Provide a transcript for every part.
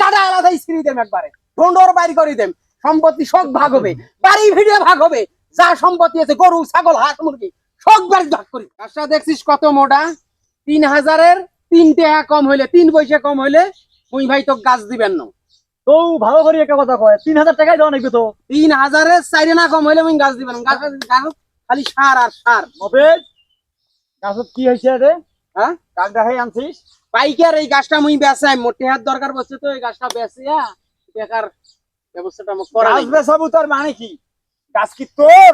কাটা আলাদা screen them একবারে ঢোন্ডর বাইর করে দেম সম্পত্তি সব ভাগ হবে বাড়ি ভিড়ে ভাগ হবে যা সম্পত্তি আছে গরু ছাগল হাঁস মুরগি সব বাড়ি ভাগ করি গাছটা দেখছিস কত মোটা 3000-এর 3 টাকা কম হইলে 3 পয়সা কম হইলে মুই ভাই তো গাছ দিবেন না তো ভালো করে একটা কথা কয় 3000 টাকাই দেওয়া নাকি তো 3000-এর 4 না কম হইলে মুই গাছ দিবেন না গাছ খালি সার আর সার মফেজ গাছত কি হয়েছে রে হ্যাঁ কাক দেখাই আনছিস পাইকার এই গাছটা মুই বেচাই মোটে হাত দরকার বসে তো এই গাছটা বেচিয়া টাকার ব্যবস্থাটা মুখ করা গাছ বেচাবো তার মানে কি গাছ কি তোর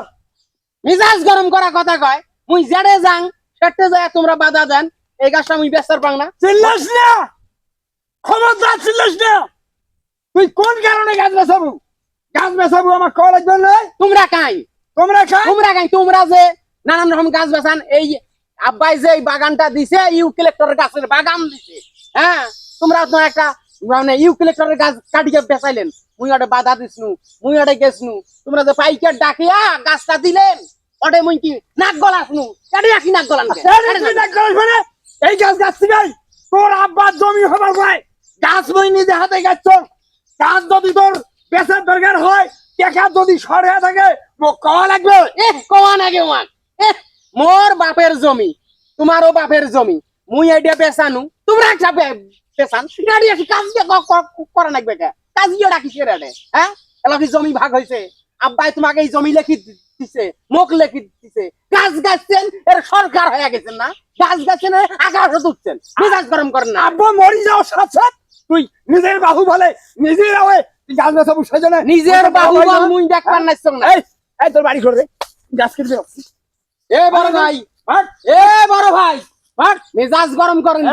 মিজাজ গরম করা কথা কয় মুই জেডে যাং সেটে যায় তোমরা বাধা দেন এই গাছটা মুই বেচার পাং না চিল্লাস না খবরদার চিল্লাস না তুই কোন কারণে গাছ বেচাবো আমার কল লাগবে না তোমরা কাই তোমরা যে নানান রকম গাছ বেচান এই আব্বাই যে এই বাগানটা দিছে ইউক্যালিপ্টাসের গাছের বাগান দিছে হ্যাঁ তোমরা তো একটা মানে ইউক্যালিপ্টাসের গাছ কাটিয়ে বেচাইলেন মুই ওটা বাধা দিছনু মুই ওটা গেছনু তোমরা যে পাইকার ডাকিয়া গাছটা দিলেন ওটা মুই কি নাক গলাছনু কাটি রাখি নাক গলান মানে এই গাছ গাছছি ভাই তোর আব্বার জমি হবার ভাই গাছ বই নিজে হাতে গাছ গাছ যদি তোর বেচার দরকার হয় টাকা যদি সরে থাকে কওয়া লাগবে কোয়া নাগে ওয়ান মোর বাপের জমি তোমারও বাপের জমি মুই আইডিয়া বেচানু তোমরা একটা বেচান গাড়ি আসি কাজ করা লাগবে কে কাজ ইয়ে রাখিস রে হ্যাঁ এলা কি জমি ভাগ হয়েছে আব্বাই তোমাকে এই জমি লেখি দিছে মুখ লেখি দিছে গাছ গাছছেন এর সরকার হয়ে গেছেন না গাছ গাছছেন আকাশে তুলছেন মেজাজ গরম করেন না আব্বা মরি যাও সাথ সাথ তুই নিজের বাহু বলে নিজের আওয়ে তুই গাছ বেচাবো সেজন্য নিজের বাহু বল মুই দেখবার নাইছ না এই তোর বাড়ি করে গাছ কেটে এ বড় ভাই এ বড় ভাই মেজাজ গরম করেন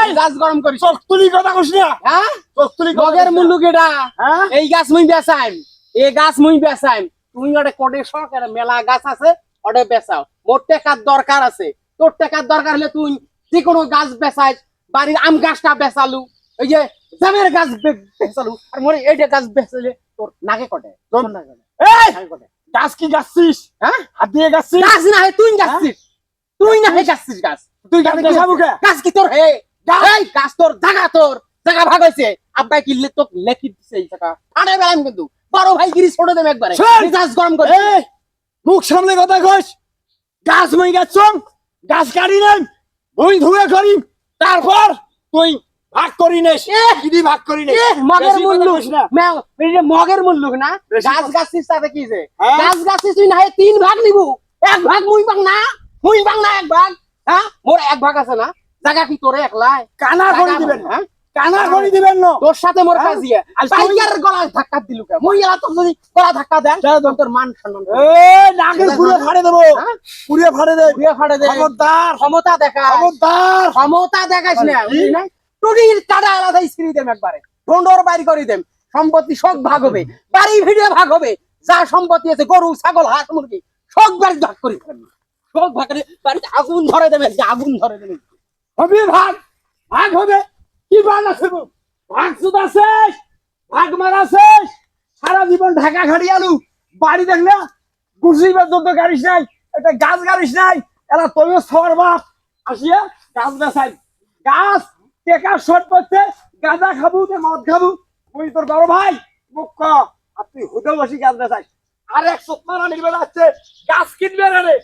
মেজাজ গরম করিস চোখ তুলি কথা কইস না হ্যাঁ চোখ তুলি মগের মুল্লু কেডা হ্যাঁ এই গাছ মুই বেচাইম এই গাছ মুই বেচাইম তুই ওটা কোটে শখ মেলা গাছ আছে ওটা বেচাও মোর টাকার দরকার আছে তোর টাকার দরকার হলে তুই যে কোনো গাছ বেচাই বাড়ির আম গাছটা বেচালু এই যে জামের গাছ বেচালু আর মোরে এইটা গাছ বেচালে তোর নাকে কটে তোর নাকে কটে গাছ কি গাছছিস হ্যাঁ হাত দিয়ে গাছছিস গাছ না হে তুই গাছছিস তুই না হে গাছছিস গাছ তুই গাছ বেচাবো কে গাছ কি তোর হে এই গাছ তোর জায়গা ভাগ হইছে আব্বাই কি তো লেখি দিছে এই জায়গা আরে বেলাম কিন্তু বড় ভাই গিরি ছোড়ে দেব একবারে মেজাজ গরম করে মুখ সামনে কথা কইস গাছ মই গাছ গাছ কাটি নাই ভুই ধুয়ে করি তারপর তুই ভাগ করি নেস দিদি ভাগ করি নেস মগের মুল্লুক না মগের মুল্লুক না গাছ গাছছিস তাতে কি যে গাছ গাছছিস তুই না হে 3 ভাগ নিবু এক ভাগ মুই পাং না এক ভাগ হ্যাঁ মোর এক ভাগ আছে না জায়গা কি তোরে একলাই কানা করে দিবেন হ্যাঁ কানা করে দিবেন না তোর সাথে মোর কাজিয়া পাইকার গলা ধাক্কা দিলু কে মুই এলা তো যদি গলা ধাক্কা দেন তোর মান সম্মান এই নাকে পুরো ফাড়ে দেব পুরো ফাড়ে দে খবরদার ক্ষমতা দেখাইস না টুটির কাটা আলাদা স্ক্রিন দেম একবারে ঢোন্ডর বাইর করে দেম সম্পত্তি সব ভাগ হবে বাড়ি ভিড়ে ভাগ হবে যা সম্পত্তি আছে গরু ছাগল হাঁস মুরগি সব বাড়ি ভাগ করে দেবেন সব ভাগ করে বাড়িতে আগুন ধরে দেবেন হবে ভাগ হবে কি ভাগ আছে ভাগ সুদ আছে ভাগ মারা আছে সারা জীবন ঢাকা খাটিয়ালু বাড়ি দেখলে গুছিবার যত গাড়িস নাই একটা গাছ গাড়িস নাই এরা তোর সর বাপ আসিয়া গাছ বেচাই গাছ টেকা শর্ট করতে গাঁজা খাবো মদ খাবো তুই তোর বড় ভাই মুখ আপনি হোটেল বসে গাছ বেচাই আর 100 মারা নিবে যাচ্ছে গাছ কিনবে না রে